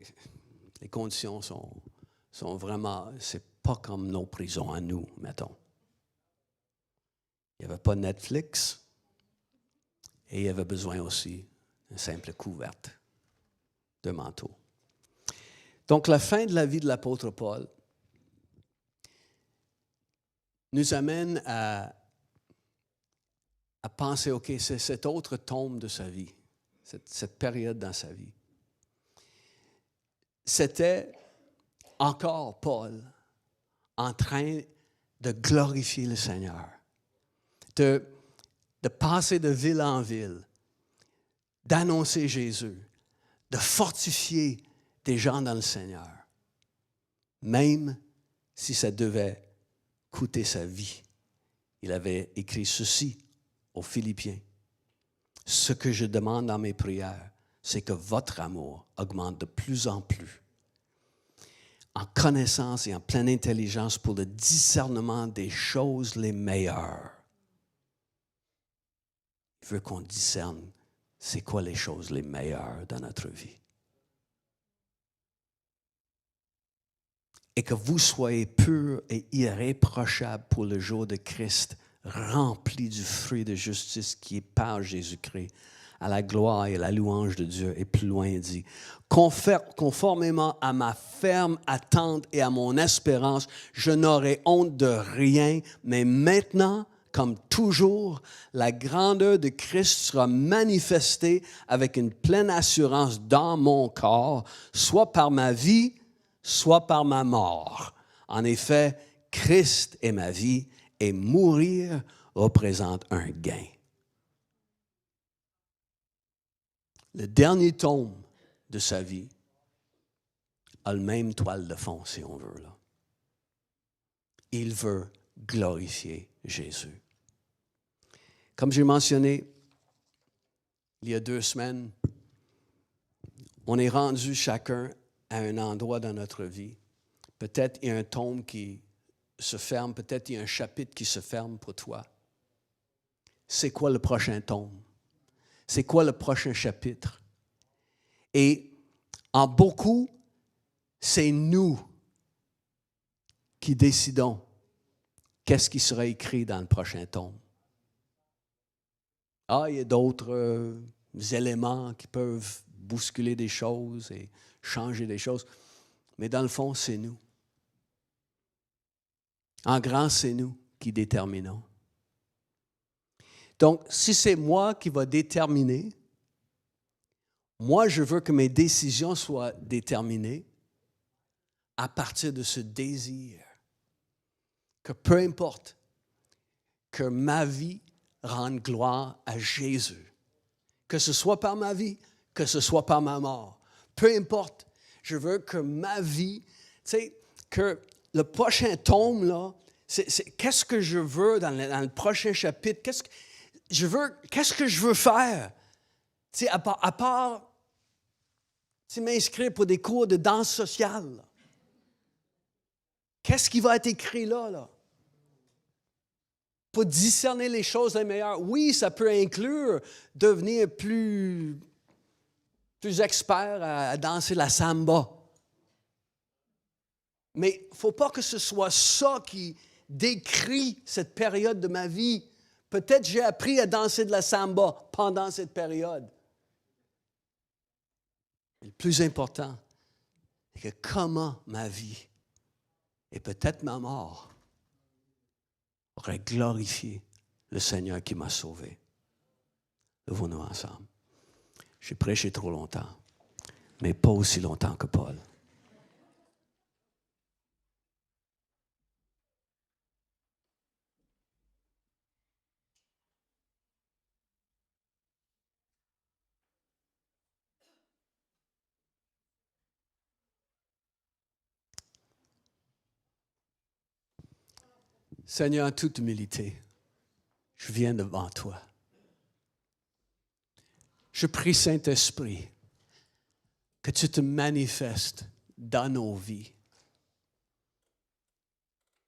conditions sont vraiment, c'est pas comme nos prisons à nous, mettons. Il n'y avait pas Netflix et il avait besoin aussi d'une simple couverte de manteau. Donc, la fin de la vie de l'apôtre Paul nous amène à penser, OK, c'est cet autre tombe de sa vie, cette période dans sa vie. C'était encore Paul en train de glorifier le Seigneur, de passer de ville en ville, d'annoncer Jésus, de fortifier des gens dans le Seigneur, même si ça devait coûter sa vie. Il avait écrit ceci aux Philippiens. « Ce que je demande dans mes prières, c'est que votre amour augmente de plus en plus, en connaissance et en pleine intelligence pour le discernement des choses les meilleures. » Il veut qu'on discerne c'est quoi les choses les meilleures dans notre vie. Et que vous soyez purs et irréprochables pour le jour de Christ, remplis du fruit de justice qui est par Jésus-Christ, à la gloire et à la louange de Dieu. Et plus loin, il dit, conformément à ma ferme attente et à mon espérance, je n'aurai honte de rien, mais maintenant, comme toujours, la grandeur de Christ sera manifestée avec une pleine assurance dans mon corps, soit par ma vie, soit par ma mort. En effet, Christ est ma vie et mourir représente un gain. Le dernier tome de sa vie a le même toile de fond, si on veut, là. Il veut glorifier Jésus. Comme j'ai mentionné il y a 2 semaines, on est rendu chacun à un endroit dans notre vie. Peut-être il y a un tome qui se ferme, peut-être il y a un chapitre qui se ferme pour toi. C'est quoi le prochain tome? C'est quoi le prochain chapitre? Et en beaucoup, c'est nous qui décidons qu'est-ce qui sera écrit dans le prochain tome. Ah, il y a d'autres éléments qui peuvent bousculer des choses et changer des choses. Mais dans le fond, c'est nous. En grand, c'est nous qui déterminons. Donc, si c'est moi qui va déterminer, moi, je veux que mes décisions soient déterminées à partir de ce désir que peu importe, que ma vie rende gloire à Jésus. Que ce soit par ma vie, que ce soit par ma mort. Peu importe, je veux que ma vie, tu sais, que le prochain tome, là, qu'est-ce que je veux dans le prochain chapitre? Qu'est-ce que je veux faire? Tu sais, à part m'inscrire pour des cours de danse sociale. Là. Qu'est-ce qui va être écrit là? Pour discerner les choses les meilleures. Oui, ça peut inclure devenir plus expert à danser la samba. Mais il ne faut pas que ce soit ça qui décrit cette période de ma vie. Peut-être j'ai appris à danser de la samba pendant cette période. Mais le plus important, c'est que comment ma vie et peut-être ma mort aurait glorifié le Seigneur qui m'a sauvé. Levons-nous ensemble. J'ai prêché trop longtemps, mais pas aussi longtemps que Paul. Seigneur, en toute humilité, je viens devant toi. Je prie, Saint-Esprit, que tu te manifestes dans nos vies.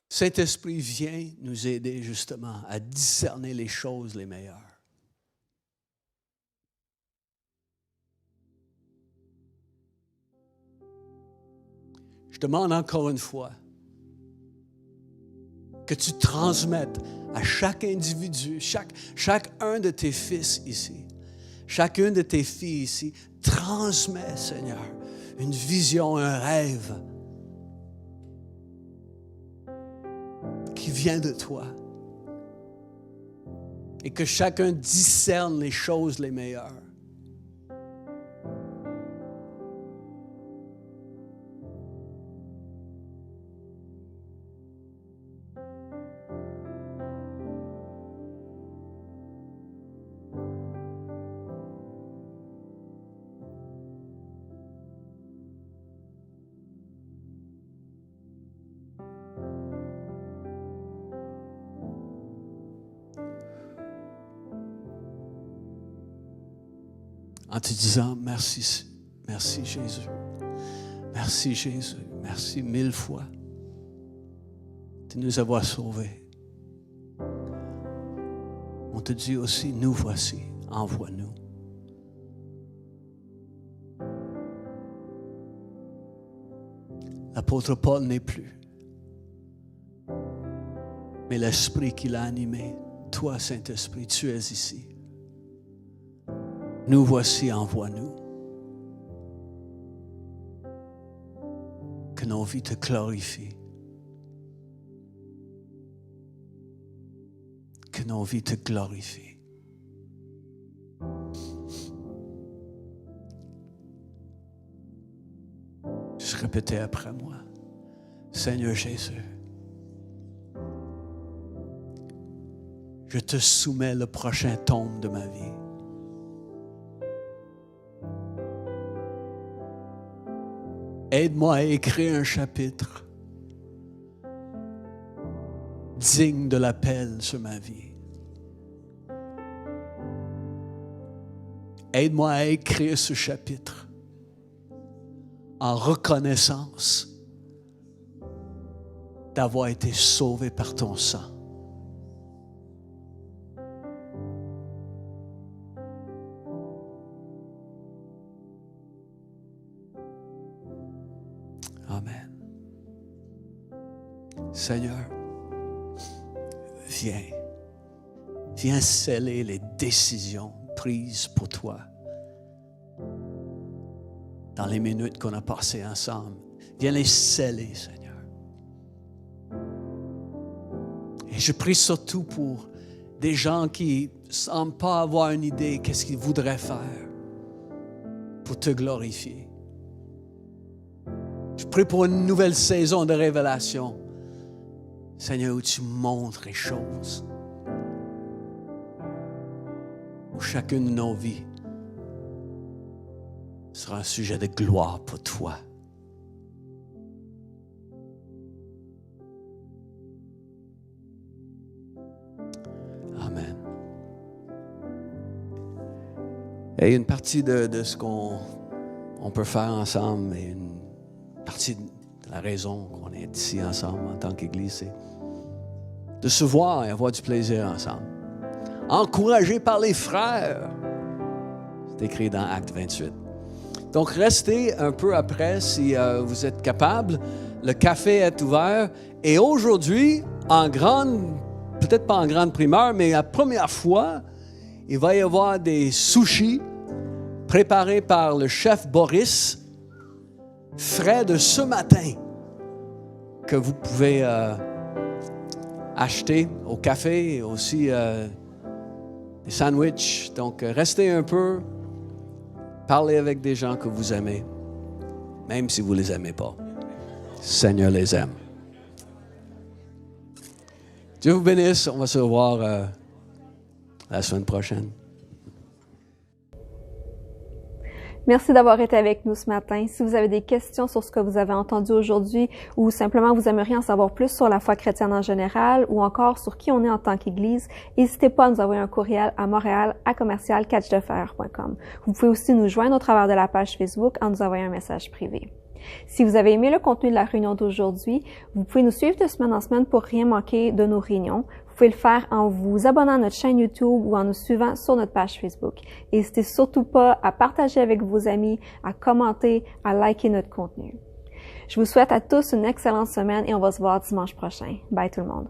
Saint-Esprit, viens nous aider justement à discerner les choses les meilleures. Je demande encore une fois que tu transmettes à chaque individu, chacun de tes fils ici, chacune de tes filles ici, transmets, Seigneur, une vision, un rêve qui vient de toi. Et que chacun discerne les choses les meilleures. En te disant merci, merci Jésus, merci Jésus, merci 1000 fois de nous avoir sauvés. On te dit aussi, nous voici, envoie-nous. L'apôtre Paul n'est plus, mais l'Esprit qui l'a animé, toi Saint-Esprit, tu es ici. Nous voici, envoie-nous. Que nos vies te glorifient. Que nos vies te glorifient. Juste répétez après moi. Seigneur Jésus, je te soumets le prochain tome de ma vie. Aide-moi à écrire un chapitre digne de l'appel sur ma vie. Aide-moi à écrire ce chapitre en reconnaissance d'avoir été sauvé par ton sang. Amen. Seigneur, viens sceller les décisions prises pour toi dans les minutes qu'on a passées ensemble. Viens les sceller, Seigneur. Et je prie surtout pour des gens qui ne semblent pas avoir une idée qu'est-ce qu'ils voudraient faire pour te glorifier. Je prie pour une nouvelle saison de révélation, Seigneur, où tu montres les choses, où chacune de nos vies sera un sujet de gloire pour toi. Amen. Et une partie de ce qu'on peut faire ensemble, et une partie de la raison qu'on est ici ensemble en tant qu'Église, c'est de se voir et avoir du plaisir ensemble. Encouragés par les frères. C'est écrit dans Acte 28. Donc, restez un peu après si vous êtes capable. Le café est ouvert. Et aujourd'hui, peut-être pas en grande primeur, mais la première fois, il va y avoir des sushis préparés par le chef Boris, frais de ce matin, que vous pouvez acheter au café et aussi des sandwichs. Donc, restez un peu, parlez avec des gens que vous aimez, même si vous ne les aimez pas. Seigneur les aime. Dieu vous bénisse. On va se revoir la semaine prochaine. Merci d'avoir été avec nous ce matin. Si vous avez des questions sur ce que vous avez entendu aujourd'hui ou simplement vous aimeriez en savoir plus sur la foi chrétienne en général ou encore sur qui on est en tant qu'Église, n'hésitez pas à nous envoyer un courriel à montréal@commercial-catchdefer.com. Vous pouvez aussi nous joindre au travers de la page Facebook en nous envoyant un message privé. Si vous avez aimé le contenu de la réunion d'aujourd'hui, vous pouvez nous suivre de semaine en semaine pour rien manquer de nos réunions. Vous pouvez le faire en vous abonnant à notre chaîne YouTube ou en nous suivant sur notre page Facebook. N'hésitez surtout pas à partager avec vos amis, à commenter, à liker notre contenu. Je vous souhaite à tous une excellente semaine et on va se voir dimanche prochain. Bye tout le monde.